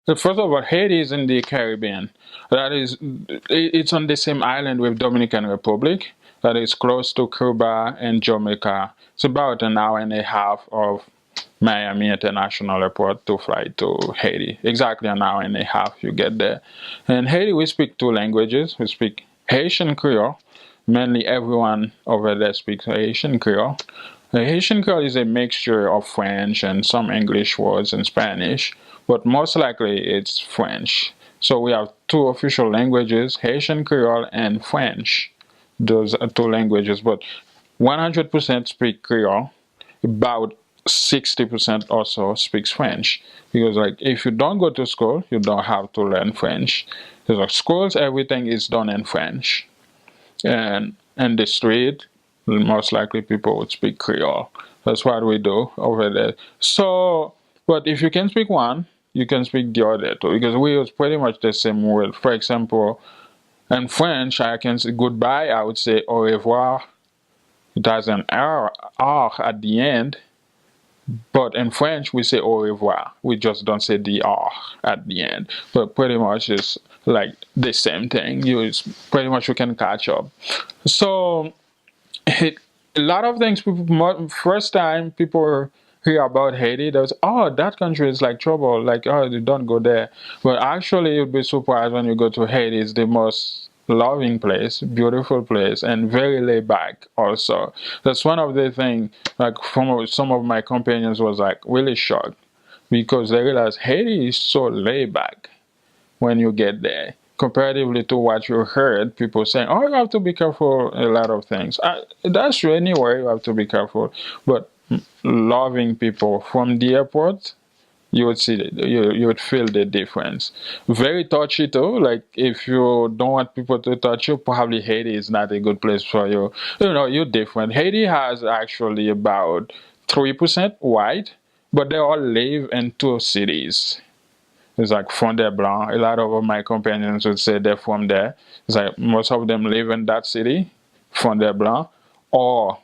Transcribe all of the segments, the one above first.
So first of all, Haiti is in the Caribbean. That is, it's on the same island with Dominican Republic. That is close to Cuba and Jamaica. It's about an hour and a half of Miami International Airport to fly to Haiti. Exactly an hour and a half you get there. In Haiti, we speak two languages. We speak Haitian Creole. Mainly everyone over there speaks Haitian Creole. The Haitian Creole is a mixture of French and some English words and Spanish, but most likely it's French. So we have two official languages, Haitian Creole and French. Those are two languages, but 100% speak Creole. About 60% also speaks French. Because like if you don't go to school, you don't have to learn French. Because like schools, everything is done in French. And in the street, most likely people would speak Creole. That's what we do over there. So, but if you can speak one, you can speak the other too, because we use pretty much the same word. For example, in French, I can say goodbye, I would say au revoir. It has an R at the end, but in French, we say au revoir. We just don't say the R at the end. But pretty much it's like the same thing. Pretty much you can catch up. So a lot of things people first time people hear about Haiti, they was, oh, that country is like trouble, like, oh, you don't go there. But actually you'll be surprised when you go to Haiti. It's the most loving place, beautiful place, and very laid back also. That's one of the things, like from some of my companions was like really shocked because they realized Haiti is so laid back when you get there. Comparatively to what you heard, people saying, "Oh, you have to be careful." A lot of things. That's true. Anywhere you have to be careful, but loving people from the airport, you would see you would feel the difference. Very touchy too. Like if you don't want people to touch you, probably Haiti is not a good place for you. You know, you're different. Haiti has actually about 3% white, but they all live in two cities. It's like Fondé Blanc. A lot of my companions would say they're from there. It's like most of them live in that city, Fondé Blanc, or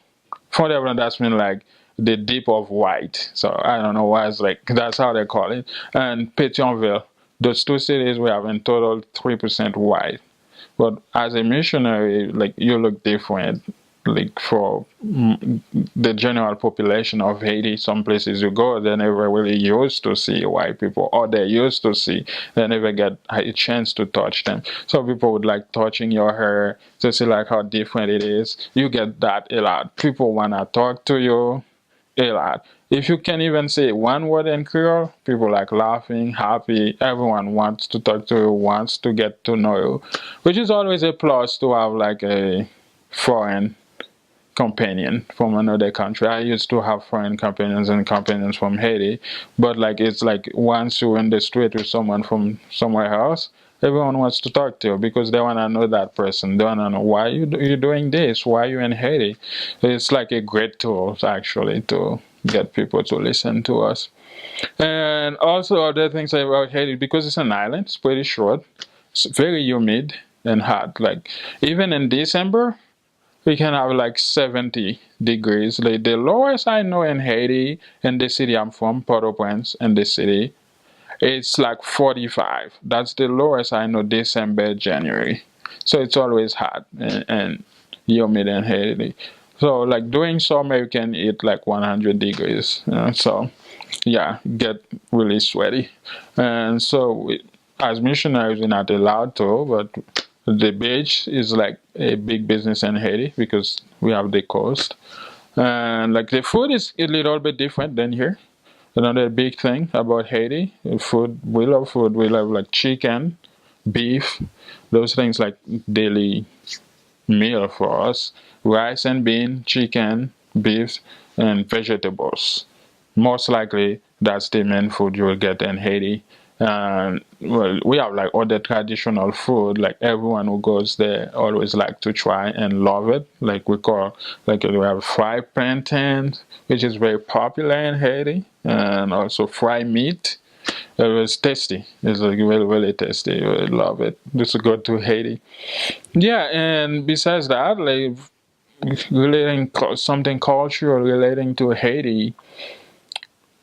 Fondé Blanc. That's mean like the deep of white. So I don't know why it's like that's how they call it. And Pétionville. Those two cities we have in total 3% white. But as a missionary, like you look different. Like for the general population of Haiti, some places you go, they never really used to see white people, or they used to see, they never get a chance to touch them. So people would like touching your hair to see like how different it is. You get that a lot. People wanna talk to you a lot. If you can even say one word in Creole, people like laughing, happy. Everyone wants to talk to you, wants to get to know you, which is always a plus to have like a foreign companion from another country. I used to have foreign companions and companions from Haiti, but like it's like once you're in the street with someone from somewhere else, everyone wants to talk to you because they want to know that person. They want to know why you doing this, why you in Haiti. It's like a great tool actually to get people to listen to us. And also other things about Haiti, because it's an island, it's pretty short. It's very humid and hot. Like even in December, we can have like 70 degrees. Like the lowest I know in Haiti, in the city I'm from, Port-au-Prince, in the city, it's like 45. That's the lowest I know, December, January. So it's always hot and humid in Haiti. So like during summer, you can eat like 100 degrees. So yeah, get really sweaty. And so as missionaries, we're not allowed to, but the beach is like a big business in Haiti because we have the coast. And like the food is a little bit different than here. Another big thing about Haiti, food, we love food. We love like chicken, beef, those things like daily meal for us. Rice and bean, chicken, beef, and vegetables. Most likely, that's the main food you will get in Haiti. And well, we have like other traditional food. Like everyone who goes there always like to try and love it. Like we call, like we have fried plantains, which is very popular in Haiti, and also fried meat. It was tasty. It's like really, really tasty. I love it. Just to go to Haiti. Yeah, and besides that, like relating something cultural relating to Haiti,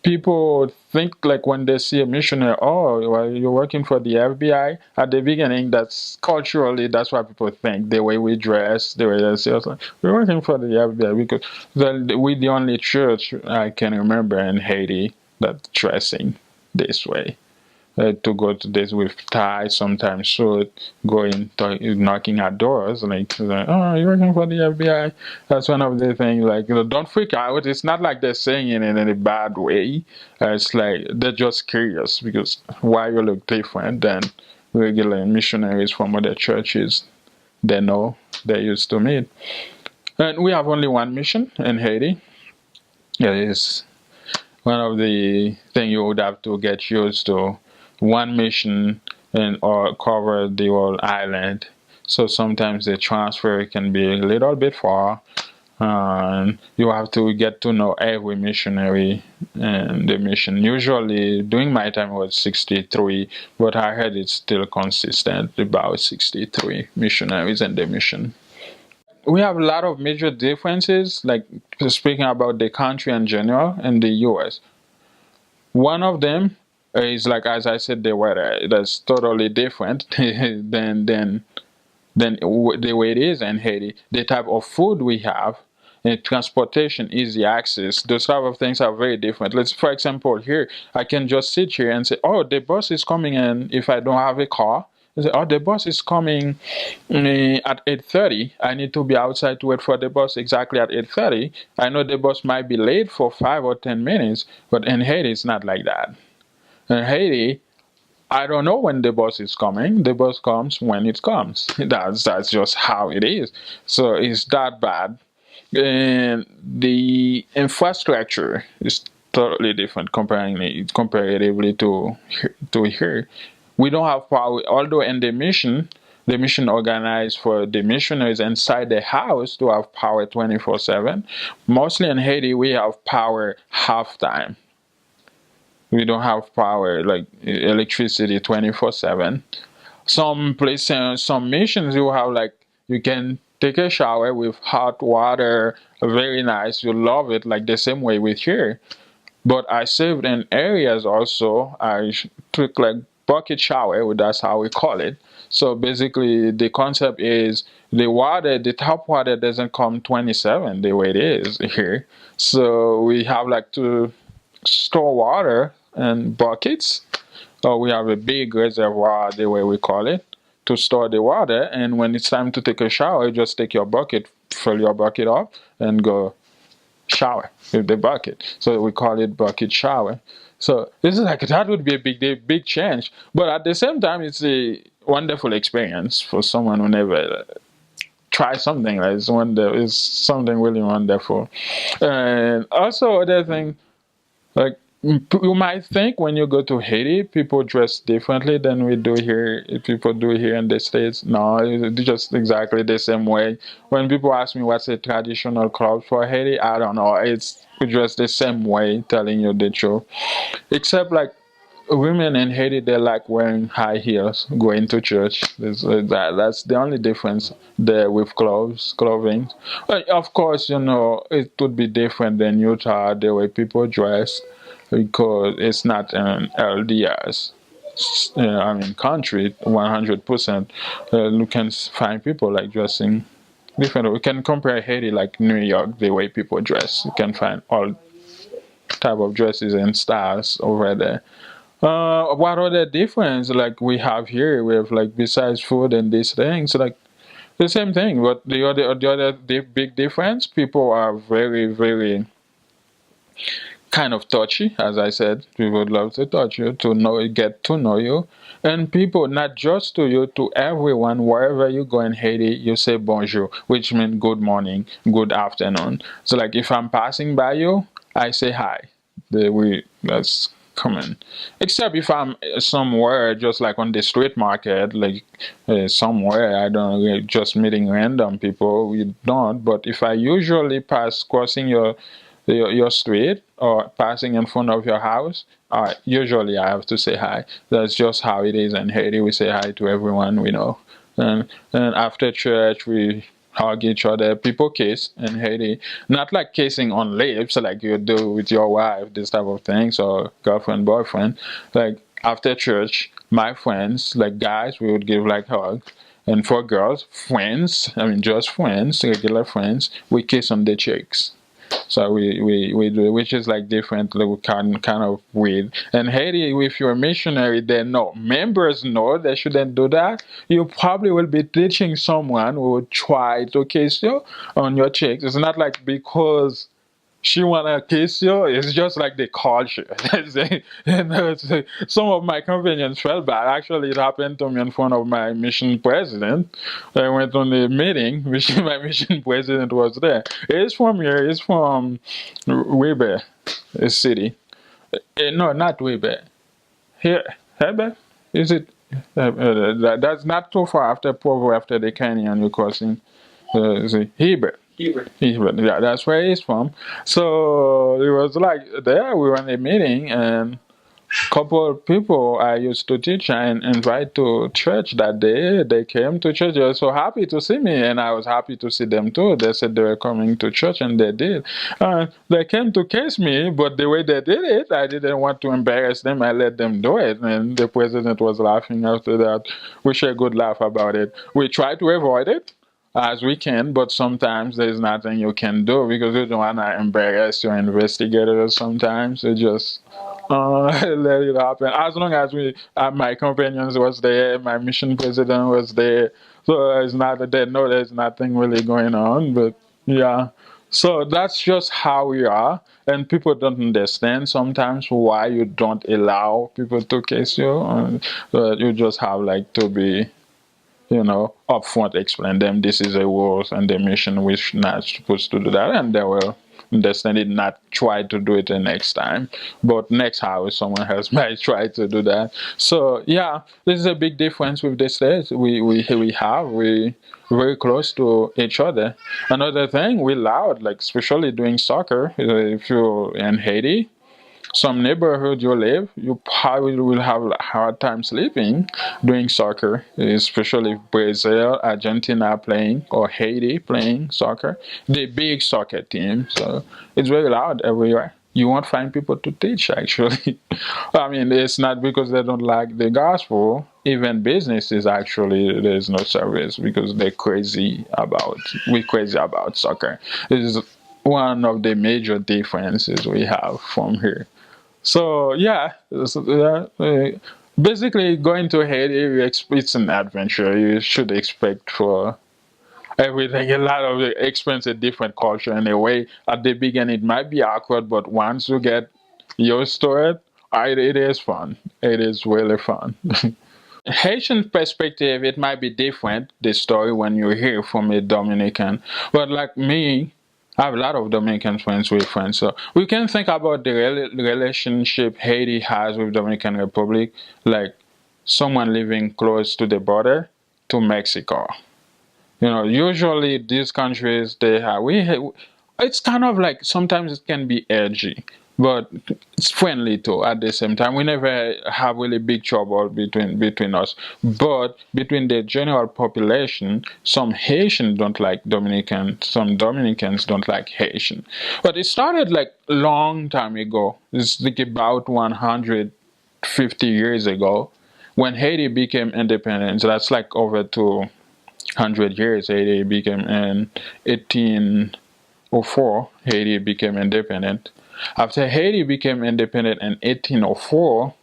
people think like when they see a missionary, oh, well, you're working for the FBI. At the beginning, that's culturally, that's what people think. The way we dress, the way they say, us, like, we're working for the FBI because we're the only church I can remember in Haiti that dressing this way. To go to this with ties, sometimes suit, going knocking at doors, like, oh, you're working for the FBI. That's one of the things. Like, don't freak out. It's not like they're saying it in any bad way. It's like they're just curious because why you look different than regular missionaries from other churches they know they used to meet. And we have only one mission in Haiti. It is one of the things you would have to get used to. One mission and or cover the whole island. So sometimes the transfer can be a little bit far. And you have to get to know every missionary and the mission. Usually, during my time, it was 63, but I heard it's still consistent, about 63 missionaries in the mission. We have a lot of major differences, like speaking about the country in general and the US. One of them is like, as I said, the weather. That's totally different than the way it is in Haiti. The type of food we have, and transportation, easy access, those type of things are very different. Let's, for example, here I can just sit here and say, "Oh, the bus is coming in." If I don't have a car, I say, "Oh, the bus is coming at 8:30. I need to be outside to wait for the bus exactly at 8:30." I know the bus might be late for 5 or 10 minutes, but in Haiti, it's not like that. In Haiti, I don't know when the bus is coming. The bus comes when it comes. That's just how it is. So it's that bad. And the infrastructure is totally different comparatively to here. We don't have power, although in the mission organized for the missionaries inside the house to have power 24/7. Mostly in Haiti, we have power half time. We don't have power like electricity 24/7. Some places, some missions, you have like you can take a shower with hot water, very nice. You love it like the same way with here. But I saved in areas also. Took like bucket shower. That's how we call it. So basically, the concept is the top water doesn't come 27 the way it is here. So we have like to store water in buckets, or we have a big reservoir, the way we call it, to store the water. And when it's time to take a shower, you just take your bucket, fill your bucket up, and go shower with the bucket. So we call it bucket shower. So this is like that would be a big change, but at the same time, it's a wonderful experience for someone who never try something like this. It's something really wonderful. And also, other thing, like you might think when you go to Haiti, people dress differently than we do here. People do here in the States. No, it's just exactly the same way. When people ask me what's a traditional clothes for Haiti, I don't know. It's we dress the same way, telling you the truth. Except like women in Haiti, they like wearing high heels, going to church. That's the only difference there with clothing. But of course, it would be different than Utah, the way people dress, because it's not an LDS. I mean, country 100%. You can find people like dressing different. We can compare Haiti like New York, the way people dress. You can find all type of dresses and styles over there. What other difference like we have here? We have like besides food and these things, like the same thing. But the big difference, people are very very kind of touchy. As I said, people would love to touch you, get to know you, and people not just to you, to everyone. Wherever you go in Haiti, you say bonjour, which means good morning, good afternoon. So like if I'm passing by you, I say hi. That's common. Except if I'm somewhere, just like on the street market, like somewhere, I don't know, just meeting random people, we don't. But if I usually pass crossing your street or passing in front of your house, usually I have to say hi. That's just how it is in Haiti. We say hi to everyone we know. And after church, we hug each other. People kiss in Haiti, not like kissing on lips like you do with your wife, this type of things, or girlfriend, boyfriend. Like after church, my friends, like guys, we would give like hugs. And for girls, friends, I mean just friends, regular friends, we kiss on the cheeks. So we do, which is like different, like kind of weird. And Haiti, if you're a missionary, then no, members know they shouldn't do that. You probably will be teaching someone who would try to kiss you on your cheeks. It's not like because she wanna kiss you. It's just like the culture. Some of my companions felt bad. Actually, it happened to me in front of my mission president. I went on the meeting. My mission president was there. He's from here. He's from Weber city. No, not Weber. Here, Heber? Is it? That's not too far after Provo, after the canyon you're crossing. Is it Heber? Yeah, that's where he's from. So it was like there we were in a meeting and couple of people I used to teach and invite to church that day. They came to church. They were so happy to see me, and I was happy to see them too. They said they were coming to church, and they did. They came to kiss me, but the way they did it, I didn't want to embarrass them. I let them do it, and the president was laughing after that. We shared a good laugh about it. We tried to avoid it as we can, but sometimes there's nothing you can do because you don't want to embarrass your investigators. Sometimes you just let it happen. As long as my companions was there, my mission president was there, so it's not they know there's nothing really going on. But yeah, so that's just how we are, and people don't understand sometimes why you don't allow people to kiss you. But you just have like to be upfront explain them this is a rules and the mission we're not supposed to do that, and they will understand it, not try to do it the next time. But next house, someone else might try to do that. So yeah, this is a big difference with the states. We very close to each other. Another thing, we loud, like especially doing soccer. If you're in Haiti, some neighborhood you live, you probably will have a hard time sleeping doing soccer, especially if Brazil, Argentina playing, or Haiti playing soccer. The big soccer team, so it's very loud everywhere. You won't find people to teach, actually. I mean, it's not because they don't like the gospel. Even businesses, actually, there's no service because we're crazy about soccer. This is one of the major differences we have from here. So yeah, basically going to Haiti, it's an adventure. You should expect for everything a lot of experience a different culture in a way. At the beginning, it might be awkward, but once you get used to it, it is fun. It is really fun. Haitian perspective, it might be different, the story when you hear from a Dominican. But like me, I have a lot of Dominican friends with friends. So we can think about the relationship Haiti has with Dominican Republic, like someone living close to the border to Mexico. Usually these countries it's kind of like sometimes it can be edgy, but it's friendly too at the same time. We never have really big trouble between us. But between the general population, some Haitians don't like Dominican, some Dominicans don't like Haitian. But it started like a long time ago. It's like about 150 years ago when Haiti became independent. So that's like over 200 years. Haiti became in 1804. Haiti became independent. After Haiti became independent in 1804,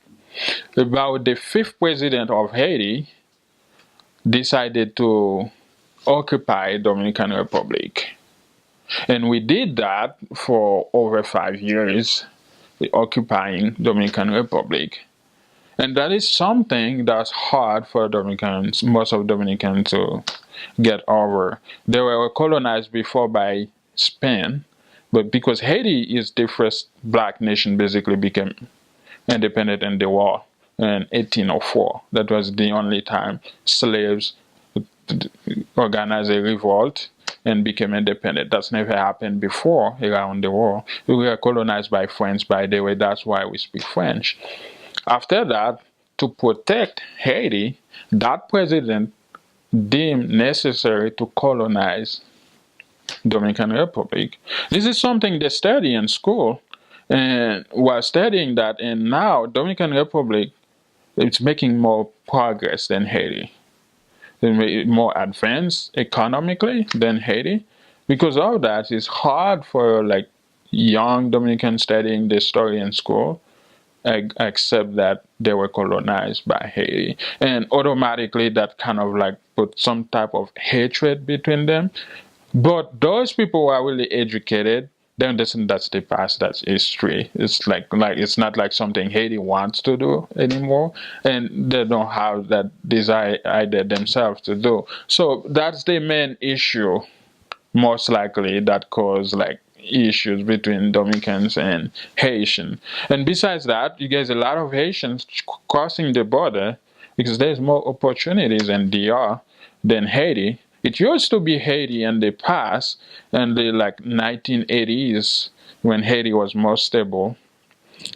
about the fifth president of Haiti decided to occupy Dominican Republic. And we did that for over 5 years, occupying Dominican Republic. And that is something that's hard for Dominicans, most of Dominicans to get over. They were colonized before by Spain, but because Haiti is the first black nation basically became independent in the war in 1804. That was the only time slaves organized a revolt and became independent. That's never happened before around the world. We were colonized by French, by the way. That's why we speak French. After that, to protect Haiti, that president deemed necessary to colonize Dominican Republic. This is something they study in school, and while studying that, and now Dominican Republic it's making more progress than Haiti. They're more advanced economically than Haiti. Because of that, it's hard for like young Dominicans studying this story in school accept that they were colonized by Haiti. And automatically that kind of like put some type of hatred between them. But those people who are really educated, they understand that's the past, that's history. It's like it's not like something Haiti wants to do anymore, and they don't have that desire either themselves to do. So that's the main issue, most likely that cause like issues between Dominicans and Haitian. And besides that, you get a lot of Haitians crossing the border because there's more opportunities in DR than Haiti. It used to be Haiti in the past, in the like 1980s when Haiti was more stable.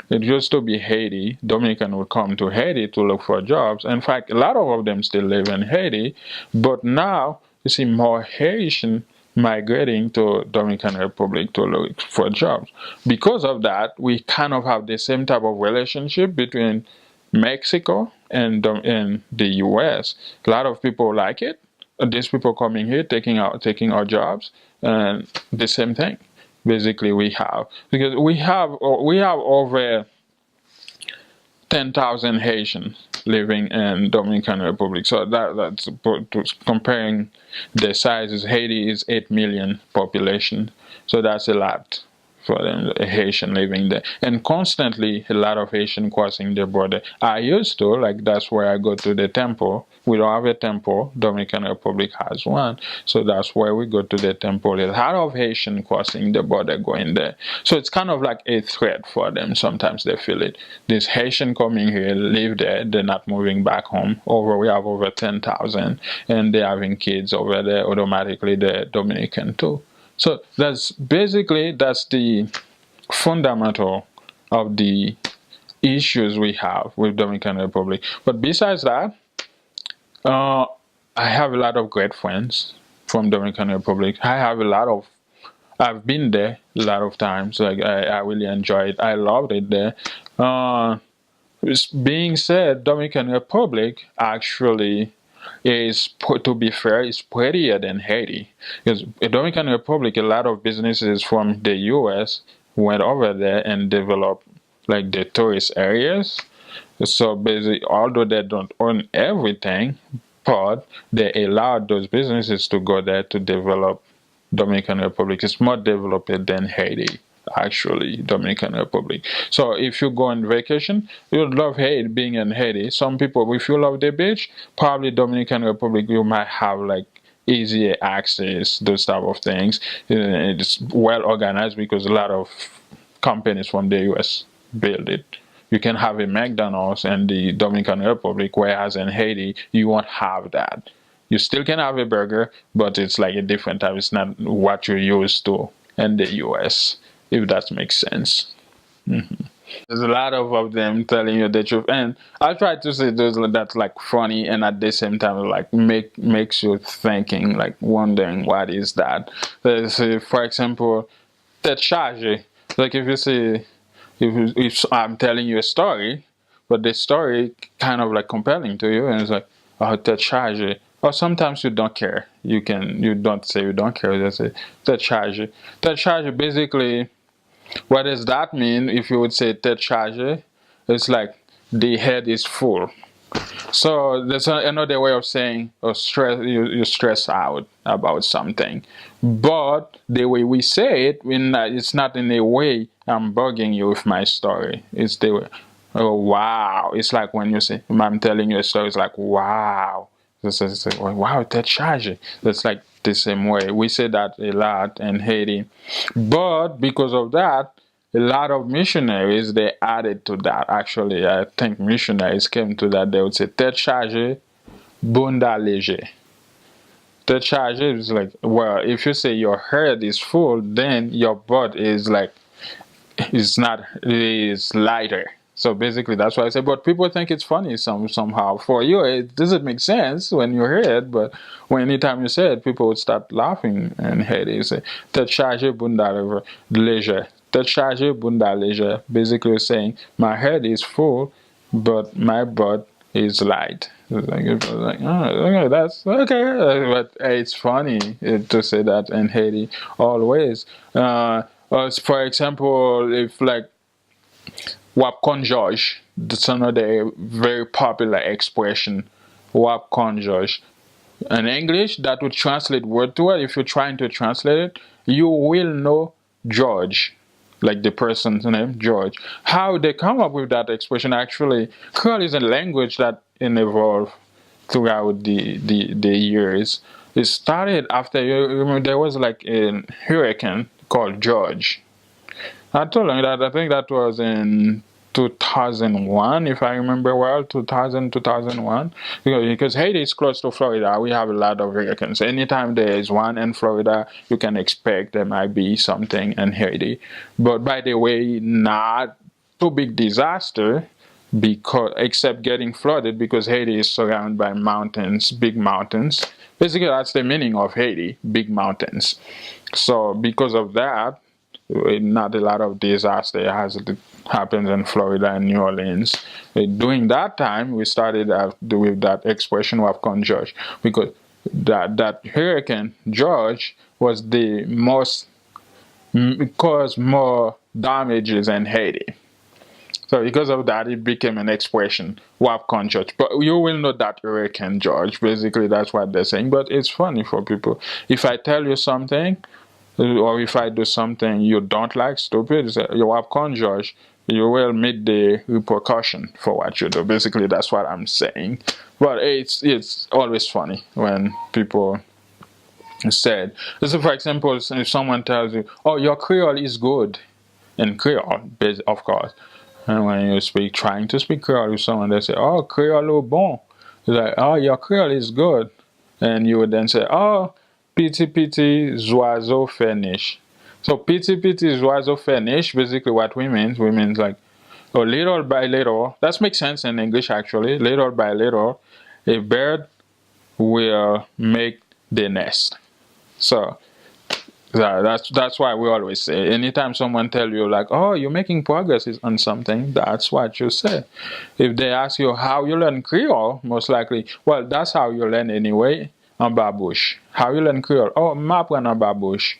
It used to be Haiti. Dominican would come to Haiti to look for jobs. In fact, a lot of them still live in Haiti, but now you see more Haitian migrating to Dominican Republic to look for jobs. Because of that, we kind of have the same type of relationship between Mexico and the U.S. A lot of people like it. These people coming here taking our jobs, and the same thing. Basically, we have because we have over 10,000 Haitians living in Dominican Republic. So that's comparing the sizes. Haiti is 8 million population, so that's a lot for them, Haitian living there. And constantly, a lot of Haitian crossing the border. I used to, like, that's where I go to the temple. We don't have a temple. Dominican Republic has one. So that's where we go to the temple. There's a lot of Haitian crossing the border going there. So it's kind of like a threat for them. Sometimes they feel it. This Haitian coming here, live there, they're not moving back home. We have over 10,000, and they're having kids over there. Automatically, they're Dominican too. So that's the fundamental of the issues we have with Dominican Republic. But besides that, I have a lot of great friends from Dominican Republic. I've been there a lot of times. Like I really enjoyed it. I loved it there. Being said, Dominican Republic actually is, to be fair, is prettier than Haiti. Because the Dominican Republic, a lot of businesses from the U.S. went over there and developed like the tourist areas. So basically, although they don't own everything, but they allowed those businesses to go there to develop Dominican Republic. It's more developed than Haiti, actually, Dominican Republic. So if you go on vacation, you'd love Haiti, being in Haiti. Some people, if you love the beach, probably Dominican Republic, you might have like easier access, those type of things. It's well organized because a lot of companies from the US build it. You can have a McDonald's in the Dominican Republic, whereas in Haiti, you won't have that. You still can have a burger, but it's like a different type. It's not what you're used to in the US, if that makes sense. Mm-hmm. There's a lot of them telling you the truth, and I try to say those that's like funny, and at the same time like makes you thinking, like wondering what is that. So, for example, the charge. Like if you say if I'm telling you a story, but the story kind of like compelling to you, and it's like, oh, te charge. Or sometimes you don't care. You don't say you don't care. You just say te charge. Te charge basically. What does that mean? If you would say te charge, it's like the head is full. So there's another way of saying you stress out about something. But the way we say it, it's not in a way I'm bugging you with my story. It's the way, oh wow. It's like when you say, I'm telling you a story, it's like wow. It's like, wow, that's charge. That's like the same way. We say that a lot in Haiti. But because of that, a lot of missionaries, they added to that. Actually, I think missionaries came to that. They would say, tête chargée, bunda léger. Tête chargée is like, well, if you say your head is full, then your butt is like, it's not, it is lighter. So basically, that's why I say. But people think it's funny somehow. For you, it doesn't make sense when you hear it. But when anytime you say it, people would start laughing and Haiti. You say, "Te charge bunda léger." Te charge bunda léger. Basically, you're saying my head is full, but my butt is light. It's like, oh, okay, that's okay. But it's funny to say that in Haiti always. For example, if like Wap conjugage, that's another very popular expression. Wap conjugage. In English, that would translate word to word. If you're trying to translate it, you will know George, like the person's name, George. How they come up with that expression actually, Creole is a language that evolved throughout the years. It started after, you remember, there was like a hurricane called George. I told him that I think that was in 2001, if I remember well, 2000, 2001. Because Haiti is close to Florida. We have a lot of hurricanes. Anytime there is one in Florida, you can expect there might be something in Haiti. But by the way, not too big disaster because except getting flooded because Haiti is surrounded by mountains, big mountains. Basically, that's the meaning of Haiti, big mountains. So because of that, not a lot of disaster has happens in Florida and New Orleans. During that time, we started with that expression of conjure because that Hurricane George was the most caused more damages in Haiti. So because of that, it became an expression, WAP conjure. But you will know that Hurricane George. Basically, that's what they're saying. But it's funny for people. If I tell you something, or if I do something you don't like, stupid, you have conjure, you will meet the repercussion for what you do. Basically, that's what I'm saying. But it's always funny when people said. So, for example, if someone tells you, "Oh, your Creole is good," in Creole, of course, and when you trying to speak Creole with someone, they say, "Oh, Creole bon," it's like, "Oh, your Creole is good," and you would then say, "Oh, piti piti zoiseau finish." So piti piti zoiseau finish, basically what we mean like, oh, little by little. That makes sense in English actually. Little by little, a bird will make the nest. So that's why we always say. Anytime someone tell you like, "Oh, you're making progress on something," that's what you say. If they ask you how you learn Creole, most likely, well, that's how you learn anyway. En babouche. How you learn Creole? Oh, m'apprend en babouche.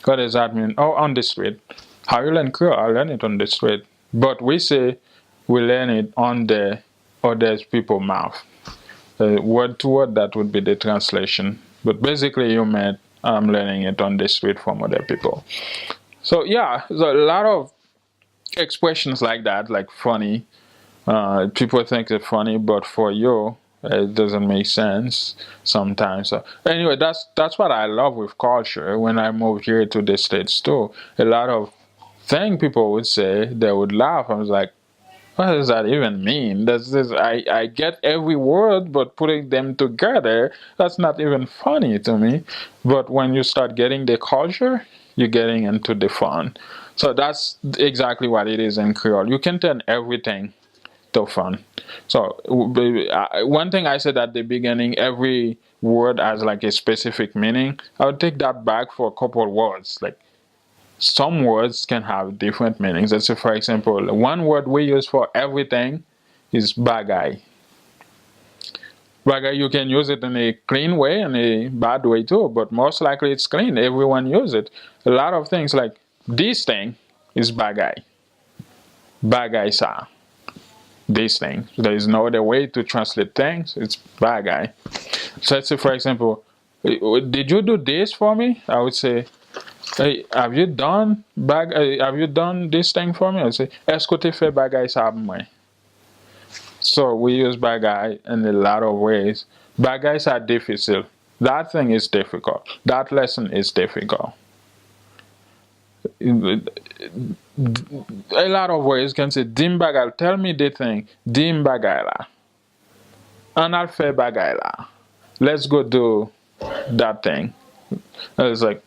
What does that mean? Oh, on the street. How you learn Creole? I learn it on the street. But we say we learn it on the other people's mouth. Word to word, that would be the translation. But basically, you meant I'm learning it on the street from other people. So yeah, so a lot of expressions like that, like funny. People think it's funny, but for you, it doesn't make sense sometimes. So anyway, that's what I love with culture. When I moved here to the States too, a lot of things people would say, they would laugh. I was like, what does that even mean? I get every word, but putting them together, that's not even funny to me. But when you start getting the culture, you're getting into the fun. So that's exactly what it is in Creole. You can turn everything to fun. So one thing I said at the beginning, every word has like a specific meaning. I would take that back for a couple of words. Like some words can have different meanings. Let's say, for example, one word we use for everything is bagay. Bagay, you can use it in a clean way and a bad way too, but most likely it's clean. Everyone uses it. A lot of things like this thing is bagay. Bagay sa. This thing. There is no other way to translate things. It's bagay. So let's say, for example, did you do this for me? I would say, hey, have you done this thing for me? I say, est-ce que tu fais bagay sa pour moi? So we use bagay in a lot of ways. Bagays are difficult. That thing is difficult. That lesson is difficult. A lot of ways you can say dim bagay. Tell me the thing. Dim bagay la. Anal fe bagay la. Let's go do that thing. It's like,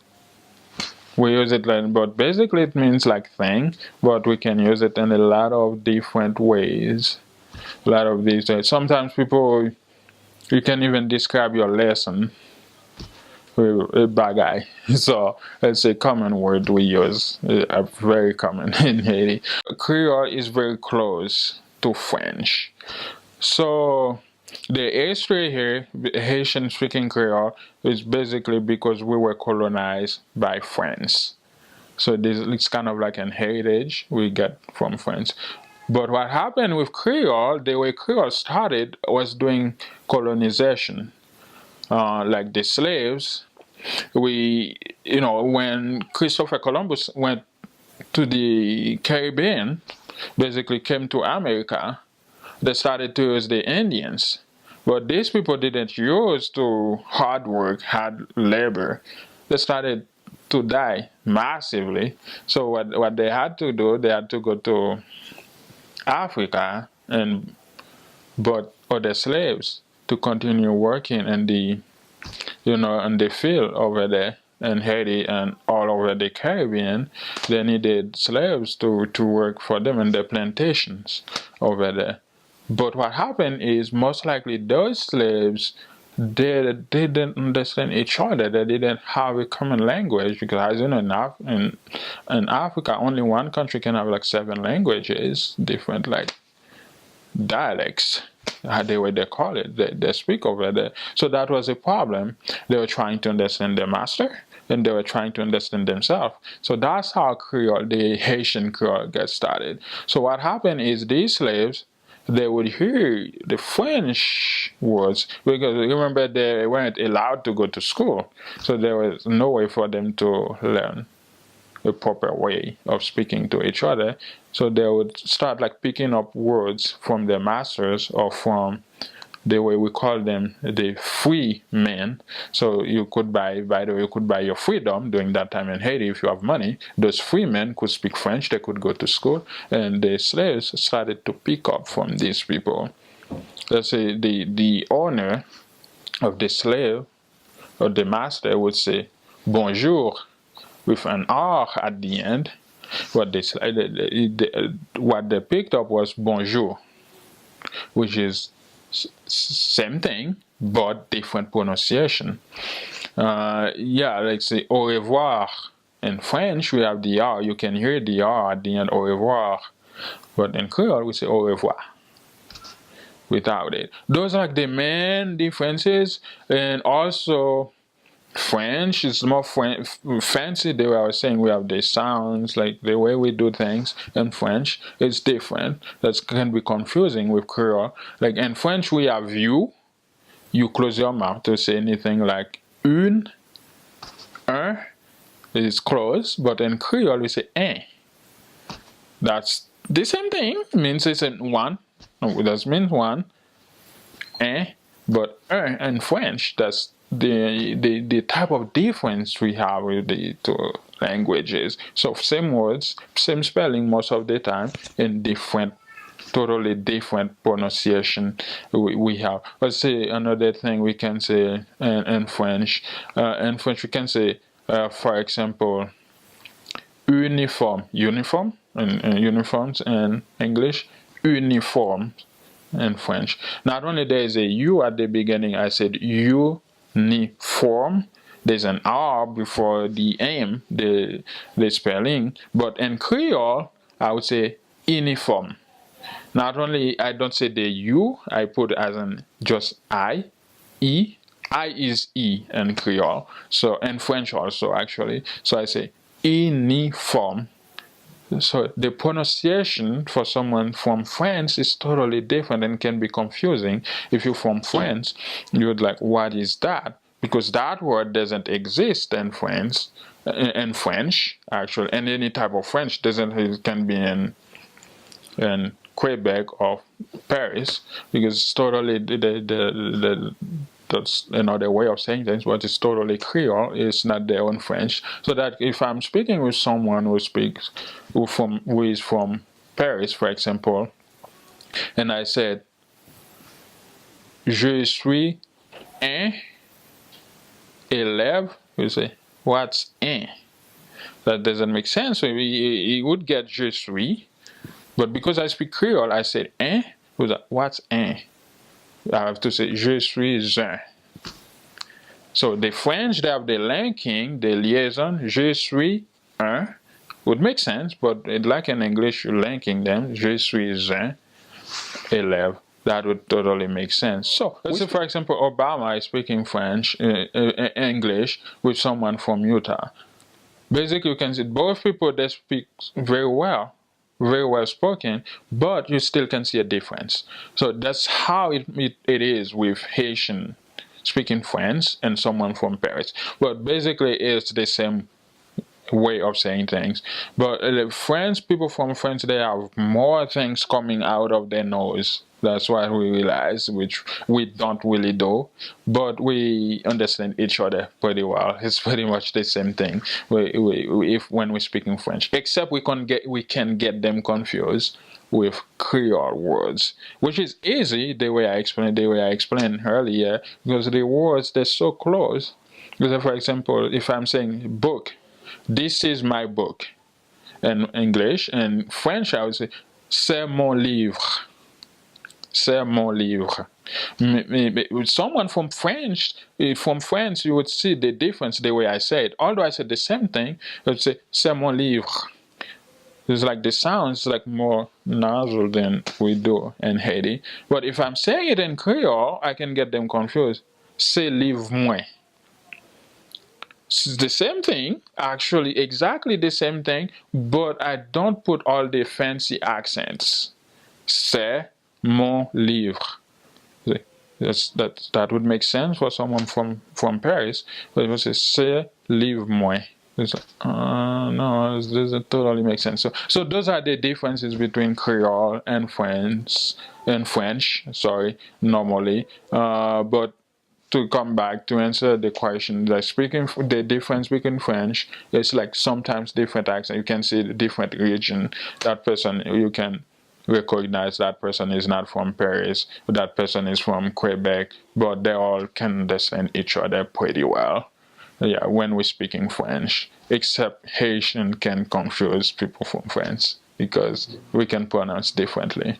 We use it like, but basically it means like thing, but we can use it in a lot of different ways. A lot of these ways. Sometimes people, you can even describe your lesson with a bagay. So it's a common word we use, very common in Haiti. Creole is very close to French. So the history here, Haitian speaking Creole, is basically because we were colonized by France. So this it's kind of like an heritage we get from France. But what happened with Creole, the way Creole started was doing colonization. Like the slaves, when Christopher Columbus went to the Caribbean, basically came to America, they started to use the Indians. But these people didn't use to hard work, hard labor. They started to die massively. So what they had to do, they had to go to Africa and bought other slaves to continue working in the field over there in Haiti and all over the Caribbean. They needed slaves to work for them in the plantations over there. But what happened is most likely those slaves, they didn't understand each other. They didn't have a common language because, as you know, in Africa, only one country can have like 7 languages, different like dialects, the way they call it, they speak over there. So that was a problem. They were trying to understand their master, and they were trying to understand themselves. So that's how Creole, the Haitian Creole, got started. So what happened is these slaves, they would hear the French words because remember they weren't allowed to go to school, so there was no way for them to learn a proper way of speaking to each other. So they would start like picking up words from their masters or from the way we call them the free men. So you could buy, by the way, you could buy your freedom during that time in Haiti if you have money. Those free men could speak French, they could go to school, and the slaves started to pick up from these people. Let's say the owner of the slave or the master would say bonjour with an R at the end. What they picked up was bonjour, which is same thing but different pronunciation. Like say au revoir. In French we have the R. You can hear the R at the end, au revoir. But in Creole we say au revoir without it. Those are like the main differences. And also French is more fancy. The way I was saying, we have the sounds, like the way we do things in French is different. That can be confusing with Creole. Like in French, we have you. You close your mouth to say anything like un is closed, but in Creole we say un. That's the same thing. Means it's in one. No, that means one. Un, but un in French, that's the type of difference we have with the two languages. So same words, same spelling most of the time, in totally different pronunciation we have. Let's say another thing we can say in French. In French we can say, for example, uniform, and uniforms in English, uniform in French. Not only there is a U at the beginning, I said uniform. There's an R before the M, the spelling. But in Creole, I would say uniform. Not only I don't say the U, I put as in just I, E. I is E in Creole. So in French also actually. So I say uniform. So the pronunciation for someone from France is totally different and can be confusing. If you're from France, you're like, what is that? Because that word doesn't exist in France, in French actually, and any type of French it can be in Quebec or Paris, because it's totally that's another way of saying things, but it's totally Creole. It's not their own French. So that if I'm speaking with someone who is from Paris, for example, and I said, je suis un élève, you say, what's un? That doesn't make sense. So he would get je suis, but because I speak Creole, I said un. What's un? I have to say je suis un. So the French, they have the linking, the liaison, je suis un, would make sense, but like in English, you're linking them, je suis un élève. That would totally make sense. So let's say, for example, Obama is speaking French, English with someone from Utah. Basically, you can see both people, they speak very well spoken, but you still can see a difference. So that's how it is with Haitian speaking French and someone from Paris. But basically, it's the same way of saying things. But people from France, they have more things coming out of their nose. That's what we realize, which we don't really do, but we understand each other pretty well. It's pretty much the same thing. When we're speaking French, except we can get them confused with Creole words, which is easy the way I explained earlier, because the words, they're so close. Because for example, if I'm saying book, this is my book in English, and French I would say c'est mon livre. C'est mon livre. Someone from France, you would see the difference the way I say it. Although I said the same thing, I would say c'est mon livre. It's like the sounds like more nasal than we do in Haiti. But if I'm saying it in Creole, I can get them confused. C'est livre-moi. It's the same thing, actually, exactly the same thing, but I don't put all the fancy accents. C'est mon livre. That would make sense for someone from Paris, but it would say c'est livre-moi. No, it doesn't totally make sense. So those are the differences between Creole and French, normally. But to come back to answer the question, like the difference between French is like sometimes different accents. You can see the different region. That person, you can recognize that person is not from Paris, that person is from Quebec, but they all can understand each other pretty well. Yeah, when we're speaking French, except Haitian can confuse people from France because we can pronounce differently.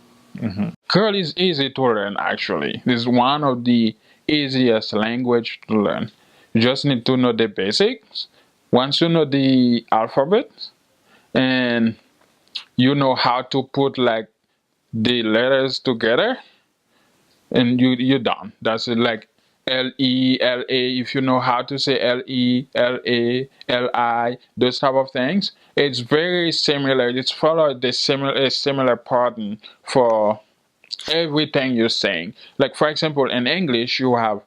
Creole is easy to learn, actually. It's one of the easiest language to learn. You just need to know the basics. Once you know the alphabet and you know how to put like the letters together, and you're done. That's it, like L-E, L-A. If you know how to say L-E, L-A, L-I, those type of things, it's very similar. It's followed a similar pattern for everything you're saying. Like for example, in English, you have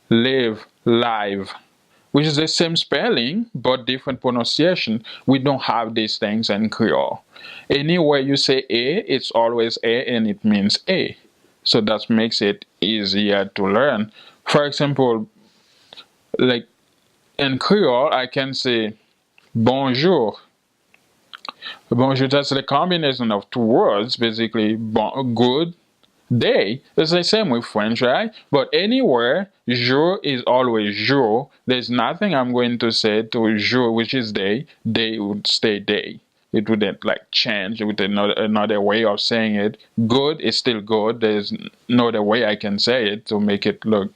live, live, which is the same spelling but different pronunciation. We don't have these things in Creole. Anywhere you say A, it's always A and it means A. So that makes it easier to learn. For example, like in Creole, I can say bonjour. Bonjour, that's the combination of two words, basically good day. It's the same with French, right? But anywhere, jour is always jour. There's nothing I'm going to say to jour, which is day. Day would stay day. It wouldn't like change with another way of saying it. Good is still good. There's no other way I can say it to make it look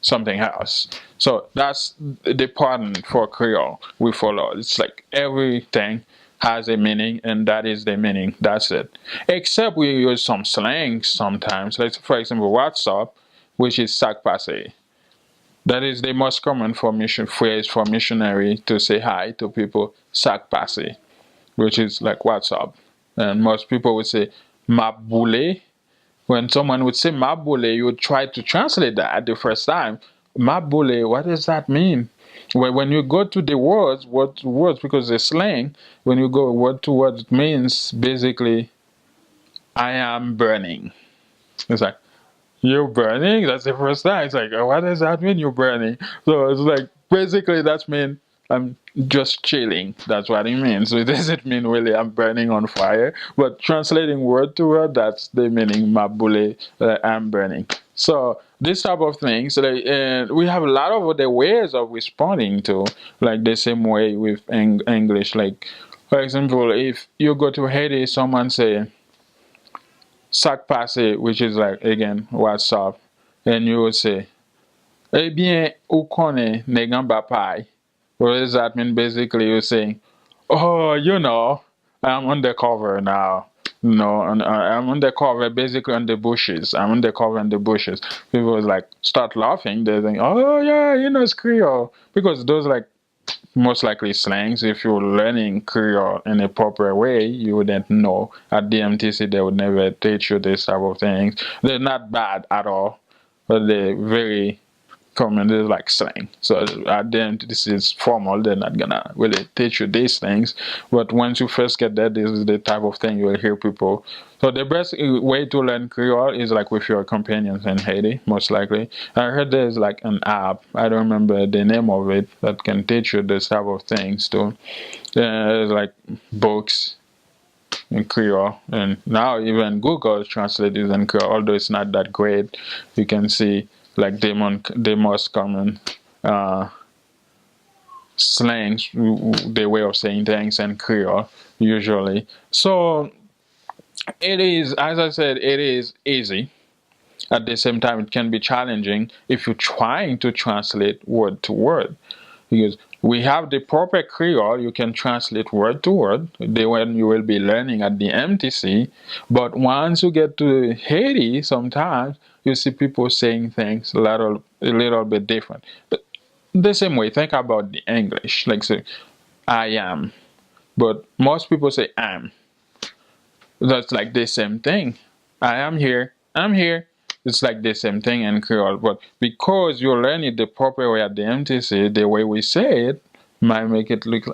something else. So that's the pattern for Creole we follow. It's like everything has a meaning, and that is the meaning. That's it. Except we use some slang sometimes. Like for example, WhatsApp, which is sac passe. That is the most common phrase for missionary to say hi to people, sac passe, which is like WhatsApp. And most people would say ma boule. When someone would say ma boule, you would try to translate that the first time. Ma boule, what does that mean? When you go to the words, because the slang, when you go word to word, it means basically, I am burning. It's like, you're burning? That's the first time. It's like, what does that mean, you're burning? So it's like, basically that means I'm just chilling. That's what it means. So it doesn't mean really I'm burning on fire. But translating word to word, that's the meaning, ma boule, I'm burning. So this type of things, like, we have a lot of other ways of responding to, like the same way with English. Like, for example, if you go to Haiti, someone say "sac passe," which is like again "what's up," and you would say, "Eh bien, ou connaît negamba pai." What does that mean? Basically, you're saying, "Oh, I'm undercover now. No, I'm undercover, basically on the bushes. I'm undercover in the bushes." People was like start laughing. They think, "Oh yeah, it's Creole," because those like most likely slangs. If you're learning Creole in a proper way, you wouldn't know. At the MTC, they would never teach you this type of things. They're not bad at all, but they're very common. They're like slang. So at the end, this is formal. They're not gonna really teach you these things. But once you first get there, this is the type of thing you will hear people. So the best way to learn Creole is like with your companions in Haiti, most likely. I heard there's like an app. I don't remember the name of it that can teach you this type of things too. There's like books in Creole, and now even Google Translate is in Creole, although it's not that great. You can see like the most common uh, slangs, the way of saying things in Creole usually. So it is, as I said, it is easy. At the same time, it can be challenging if you're trying to translate word to word, because we have the proper Creole you can translate word to word, the one you will be learning at the MTC. But once you get to Haiti, sometimes you see people saying things a little bit different. But the same way, think about the English, like say, "I am," but most people say "am." That's like the same thing. "I am here, I'm here." It's like the same thing in Creole, but because you learn it the proper way at the MTC, the way we say it might make it look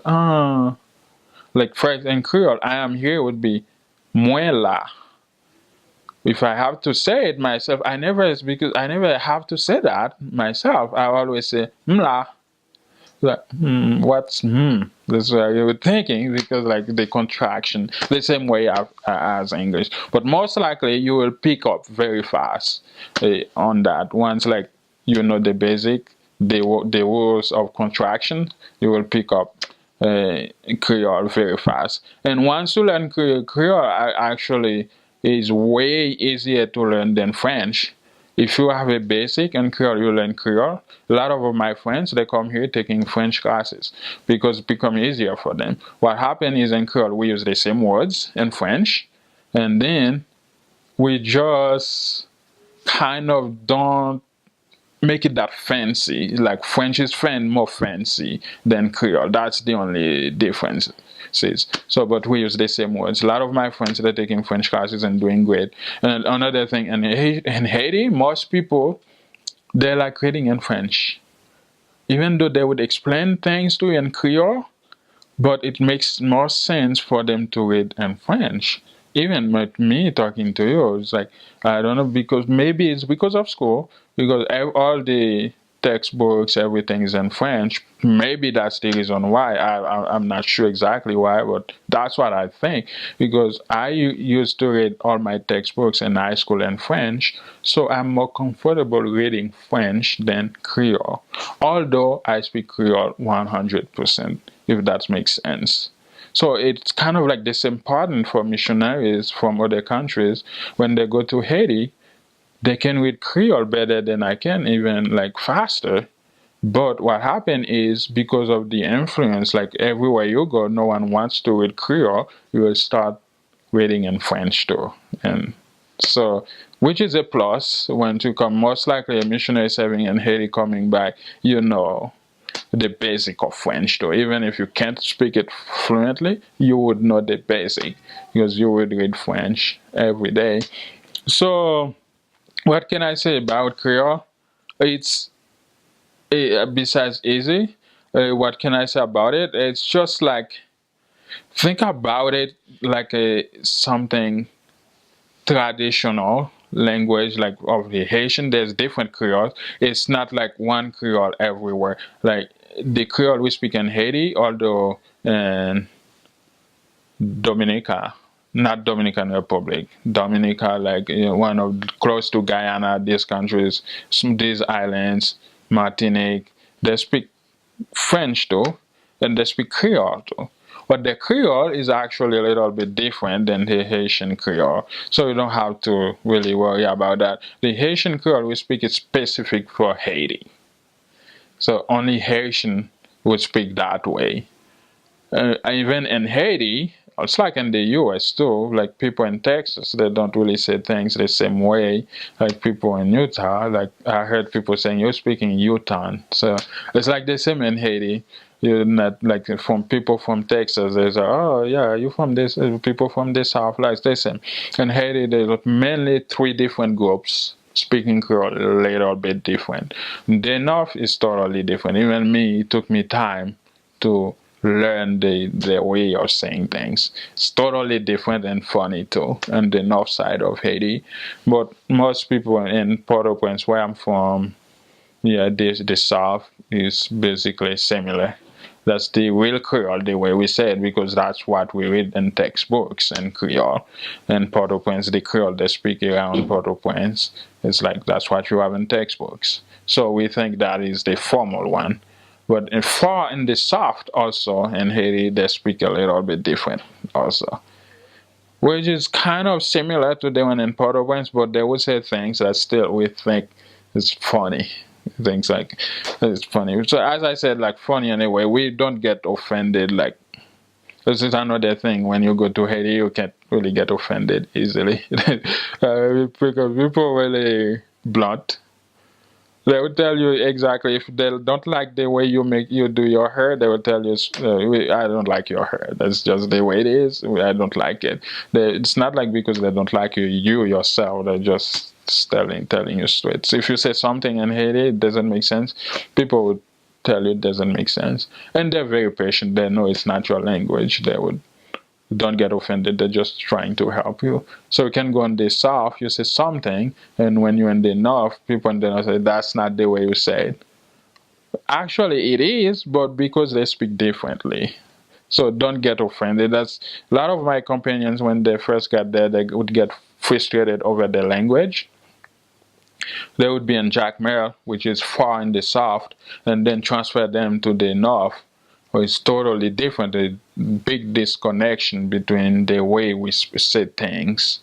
like first in Creole, "I am here" would be "moi là." If I have to say it myself, I never have to say that myself. I always say "m'la." Like, what's That's what you were thinking, because like the contraction, the same way as English. But most likely you will pick up very fast on that. Once like the basic, the rules of contraction, you will pick up Creole very fast. And once you learn Creole actually is way easier to learn than French. If you have a basic in Creole, you learn Creole. A lot of my friends, they come here taking French classes because it becomes easier for them. What happens is in Creole, we use the same words in French, and then we just kind of don't make it that fancy. Like French is more fancy than Creole. That's the only difference. So, but we use the same words. A lot of my friends, they're taking French classes and doing great. And another thing, in Haiti, most people, they like reading in French. Even though they would explain things to you in Creole, but it makes more sense for them to read in French. Even with me talking to you, it's like, I don't know, because maybe it's because of school, because all the textbooks, everything is in French. Maybe that's the reason why. I'm not sure exactly why, but that's what I think. Because I used to read all my textbooks in high school in French, so I'm more comfortable reading French than Creole. Although I speak Creole 100%, if that makes sense. So it's kind of like this important for missionaries from other countries. When they go to Haiti, they can read Creole better than I can, even like faster. But what happened is, because of the influence, like everywhere you go, no one wants to read Creole, you will start reading in French too. And so, which is a plus when you come, most likely a missionary serving in Haiti coming back, the basic of French too. Even if you can't speak it fluently, you would know the basic because you would read French every day. So, what can I say about Creole? It's besides easy. What can I say about it? It's just like, think about it like a something traditional language, like of the Haitian. There's different Creoles. It's not like one Creole everywhere. Like the Creole we speak in Haiti, although in Dominica, not Dominican Republic. Dominica, like one of close to Guyana, these countries, these islands, Martinique, they speak French too, and they speak Creole too. But the Creole is actually a little bit different than the Haitian Creole, so you don't have to really worry about that. The Haitian Creole we speak is specific for Haiti, so only Haitian would speak that way. Even in Haiti, it's like in the US too, like people in Texas, they don't really say things the same way like people in Utah. Like I heard people saying, you're speaking Utah. So it's like the same in Haiti. You're not like from people from Texas, there's oh yeah, you from this, people from the South, like the same. In Haiti, there's mainly three different groups speaking Creole a little bit different. The North is totally different. Even me, it took me time to learn the way of saying things. It's totally different and funny too on the north side of Haiti. But most people in Port-au-Prince, where I'm from, yeah, the south is basically similar. That's the real Creole, the way we say it, because that's what we read in textbooks in Creole. In Port-au-Prince, the Creole they speak around Port-au-Prince, it's like that's what you have in textbooks. So we think that is the formal one. But far in the south also in Haiti, they speak a little bit different also. Which is kind of similar to the one in Port-au-Prince, but they would say things that still we think is funny. Things like it's funny. So as I said, like funny anyway, we don't get offended. Like this is another thing. When you go to Haiti, you can't really get offended easily because people really blunt. They will tell you exactly if they don't like the way you do your hair. They will tell you, "I don't like your hair. That's just the way it is. I don't like it." It's not like because they don't like you yourself. They're just telling you straight. So if you say something in Haiti it doesn't make sense, people would tell you it doesn't make sense, and they're very patient. They know it's not your language. They would don't get offended. They're just trying to help you. So you can go in the south, you say something, and when you're in the north, people in the north say that's not the way you say it. Actually, it is, but because they speak differently. So don't get offended. That's a lot of my companions when they first got there, they would get frustrated over the language. They would be in Jacmel, which is far in the south, and then transfer them to the north. Well, it's totally different. A big disconnection between the way we say things.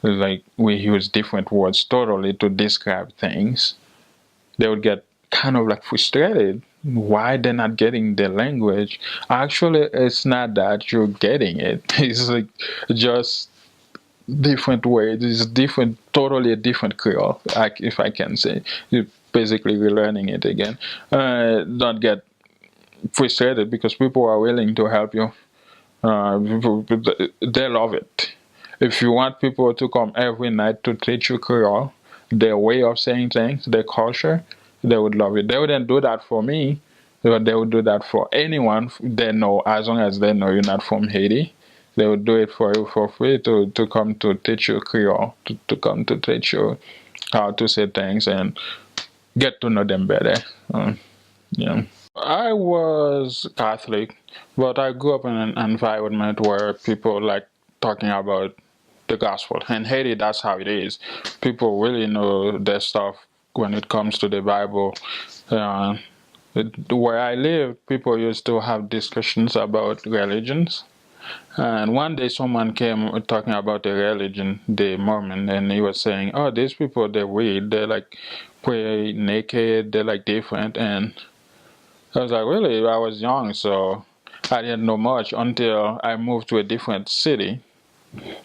Like we use different words totally to describe things. They would get kind of like frustrated. Why they're not getting the language? Actually, it's not that you're getting it. It's like just different way. It's different, totally a different Creole, like if I can say. You're basically relearning it again. Don't get frustrated because people are willing to help you. They love it. If you want people to come every night to teach you Creole, their way of saying things, their culture, they would love it. They wouldn't do that for me, but they would do that for anyone they know, as long as they know you're not from Haiti. They would do it for you for free to come to teach you Creole, to come to teach you how to say things and get to know them better. Yeah. I was Catholic, but I grew up in an environment where people like talking about the gospel. In Haiti, that's how it is. People really know their stuff when it comes to the Bible. Uh, where I live, people used to have discussions about religions. And one day someone came talking about the religion, the Mormon, and he was saying, oh, these people, they're weird. They're like pray naked. They're like different. And I was like, really? I was young, so I didn't know much until I moved to a different city.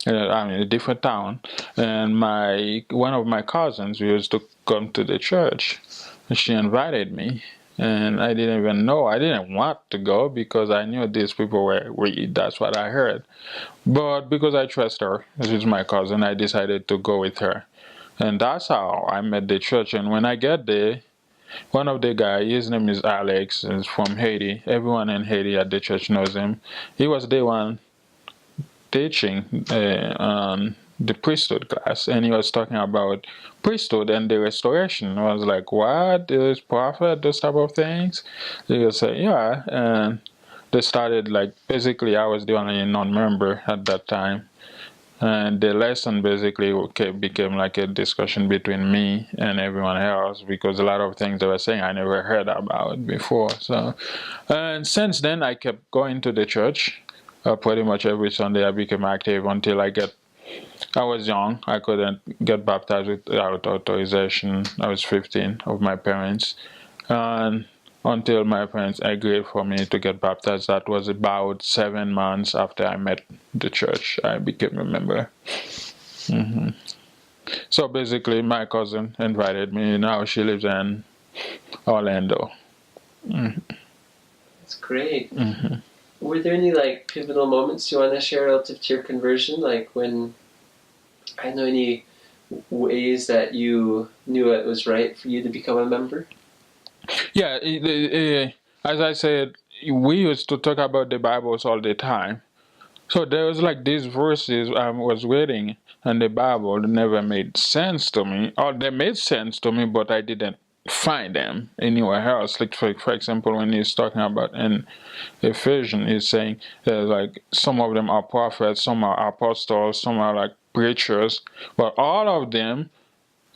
I mean, a different town. And one of my cousins used to come to the church. She invited me. And I didn't even know. I didn't want to go because I knew these people were weird. That's what I heard. But because I trust her, she's my cousin, I decided to go with her. And that's how I met the church. And when I get there, one of the guys, his name is Alex, is from Haiti. Everyone in Haiti at the church knows him. He was the one teaching on the priesthood class, and he was talking about priesthood and the restoration. I was like, what? There's prophet, those type of things? He was saying, yeah. And they started like, basically I was the only non-member at that time. And the lesson basically became like a discussion between me and everyone else, because a lot of things they were saying I never heard about before. So, and since then I kept going to the church. Pretty much every Sunday I became active until I was young. I couldn't get baptized without authorization. I was 15 of my parents. And until my parents agreed for me to get baptized, that was about 7 months after I met the church. I became a member. So basically, my cousin invited me. Now she lives in Orlando. That's great. Were there any like pivotal moments you want to share relative to your conversion? Like when, I don't know, any ways that you knew it was right for you to become a member? Yeah, as I said, we used to talk about the Bibles all the time. So there was like these verses I was reading in the Bible that never made sense to me, or they made sense to me, but I didn't find them anywhere else. Like for example, when he's talking about in Ephesians, he's saying like some of them are prophets, some are apostles, some are like preachers, but all of them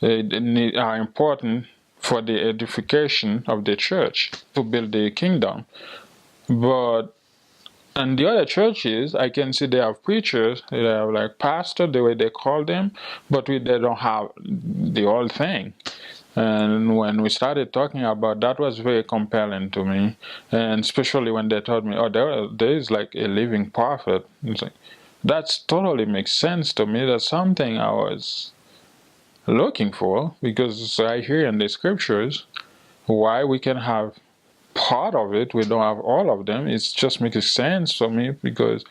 are important for the edification of the church to build the kingdom. But and the other churches, I can see they have preachers, they have like pastors, the way they call them, but they don't have the whole thing. And when we started talking about that, was very compelling to me, and especially when they told me, "Oh, there is like a living prophet." It's like that's totally makes sense to me. That's something I was looking for, because I hear in the scriptures why we can have part of it, we don't have all of them. It just makes sense for me, because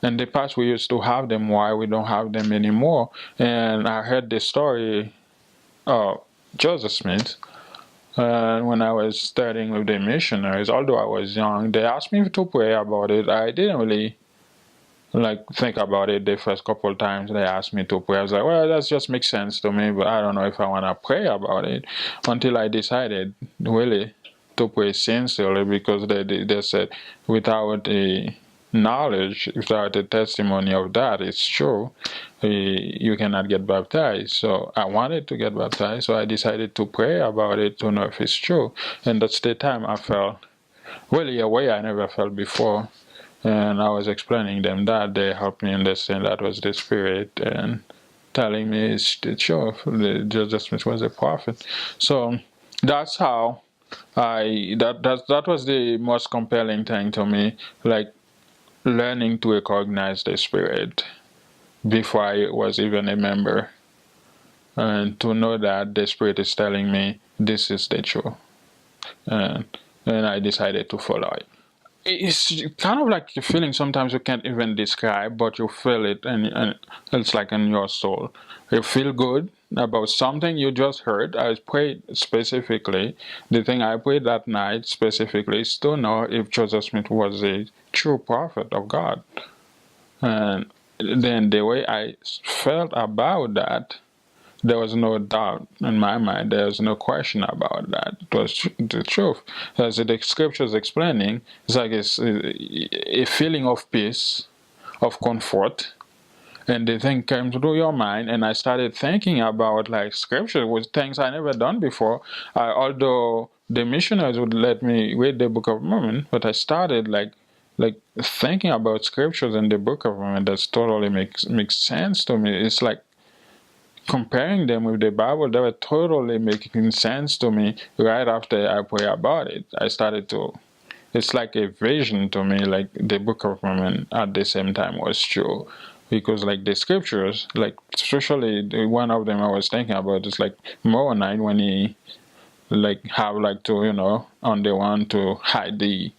in the past we used to have them, why we don't have them anymore. And I heard the story of Joseph Smith, and when I was studying with the missionaries, although I was young, they asked me to pray about it. I didn't really like think about it the first couple of times they asked me to pray. I was like, well, that just makes sense to me, but I don't know if I want to pray about it, until I decided really to pray sincerely, because they said without a knowledge, without a testimony of that it's true, you cannot get baptized. So I wanted to get baptized, so I decided to pray about it to know if it's true. And that's the time I felt really a way I never felt before. And I was explaining them that. They helped me understand that was the Spirit, and telling me it's the truth. Joseph Smith was a prophet. So that's how that was the most compelling thing to me, like learning to recognize the Spirit before I was even a member, and to know that the Spirit is telling me this is the truth, and I decided to follow it. It's kind of like a feeling sometimes you can't even describe, but you feel it, and it's like in your soul. You feel good about something you just heard. I prayed specifically. The thing I prayed that night specifically is to know if Joseph Smith was a true prophet of God. And then the way I felt about that, there was no doubt in my mind. There was no question about that. It was the truth. As the scriptures explaining, it's like a feeling of peace, of comfort, and the thing came through your mind. And I started thinking about like scripture with things I never done before. Although the missionaries would let me read the Book of Mormon, but I started like thinking about scriptures in the Book of Mormon. That's totally makes sense to me. It's like comparing them with the Bible, they were totally making sense to me right after I pray about it. I started to, it's like a vision to me, like the Book of Mormon at the same time was true. Because like the scriptures, like especially one of them I was thinking about is like Moroni, when he like have like to on the one to hide the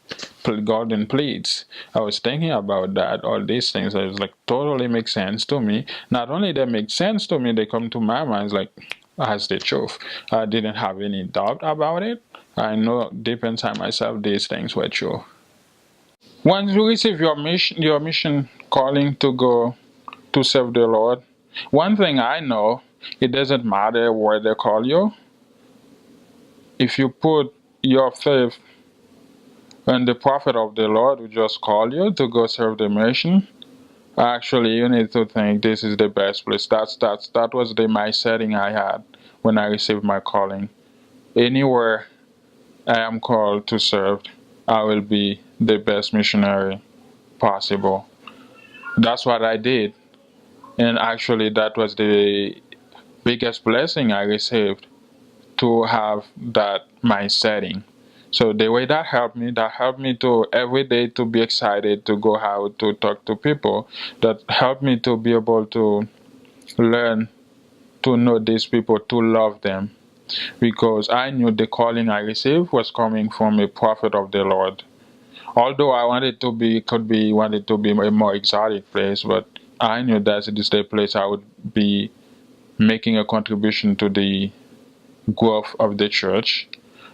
golden plates. I was thinking about that, all these things. I was like totally make sense to me. Not only they make sense to me, they come to my mind. It's like as the truth. I didn't have any doubt about it. I know deep inside myself these things were true. Once you receive your mission calling to go to serve the Lord, one thing I know, it doesn't matter where they call you. If you put your faith in the prophet of the Lord who just called you to go serve the mission, Actually, you need to think this is the best place. That was the my setting I had when I received my calling. Anywhere I am called to serve, I will be the best missionary possible. That's what I did. And actually, that was the biggest blessing I received, to have that my setting. So the way that helped me to every day to be excited to go out to talk to people. That helped me to be able to learn to know these people, to love them, because I knew the calling I received was coming from a prophet of the Lord. Although I wanted to be a more exotic place, but I knew that it is the place I would be making a contribution to the growth of the church,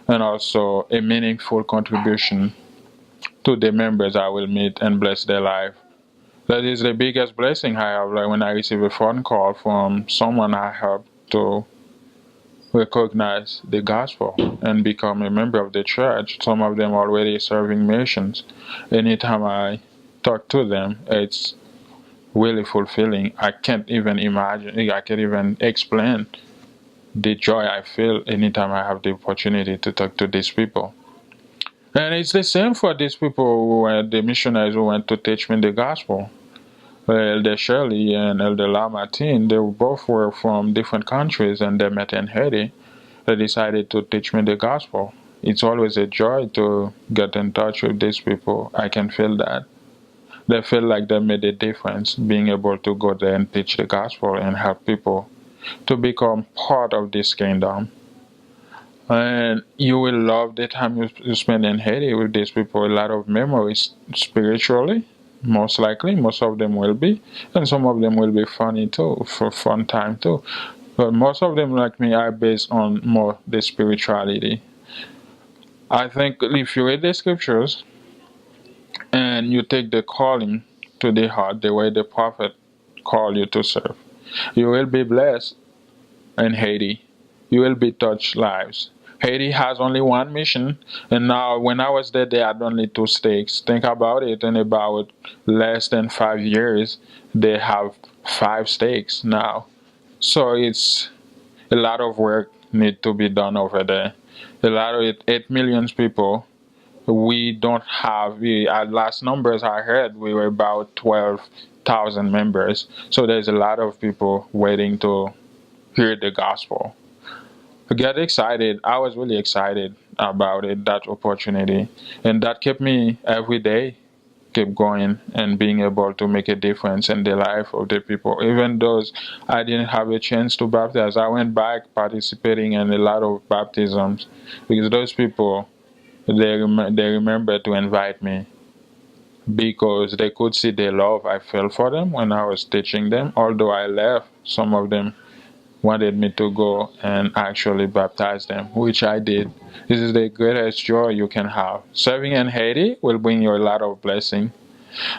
and also a meaningful contribution to the members I will meet and bless their life. That is the biggest blessing I have, like when I receive a phone call from someone I help to recognize the gospel and become a member of the church. Some of them already serving missions. Anytime I talk to them, it's really fulfilling. I can't even imagine, I can't even explain the joy I feel anytime I have the opportunity to talk to these people. And it's the same for these people who were the missionaries who went to teach me the gospel. Elder Shirley and Elder Lamartine, they both were from different countries and they met in Haiti. They decided to teach me the gospel. It's always a joy to get in touch with these people. I can feel that. They feel like they made a difference being able to go there and teach the gospel and help people to become part of this kingdom. And you will love the time you spend in Haiti with these people. A lot of memories spiritually, most likely. Most of them will be. And some of them will be funny too, for fun time too. But most of them, like me, are based on more the spirituality. I think if you read the scriptures and you take the calling to the heart, the way the prophet called you to serve, you will be blessed in Haiti. You will be touched lives. Haiti has only one mission, and now when I was there, they had only two stakes. Think about it, in about less than 5 years, they have five stakes now. So it's a lot of work need to be done over there. A lot of it, 8 million people. We don't have. At last numbers I heard, we were about 12,000 members. So there's a lot of people waiting to hear the gospel. Get excited. I was really excited about it, that opportunity, and that kept me every day keep going and being able to make a difference in the life of the people. Even those I didn't have a chance to baptize, I went back participating in a lot of baptisms because those people they remember to invite me because they could see the love I felt for them when I was teaching them. Although I left, some of them wanted me to go and actually baptize them, which I did. This is the greatest joy you can have. Serving in Haiti will bring you a lot of blessing,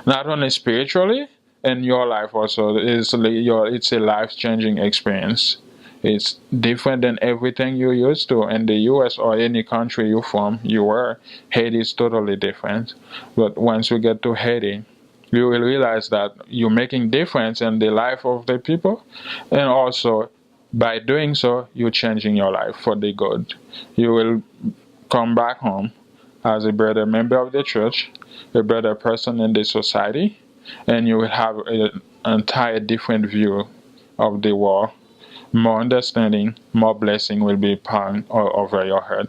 not only spiritually, in your life also. It's a life-changing experience. It's different than everything you used to in the U.S. or any country you from. You were. Haiti is totally different. But once you get to Haiti, you will realize that you're making difference in the life of the people, and also by doing so, you're changing your life for the good. You will come back home as a better member of the church, a better person in the society, and you will have an entire different view of the world. More understanding, more blessing will be poured over your head.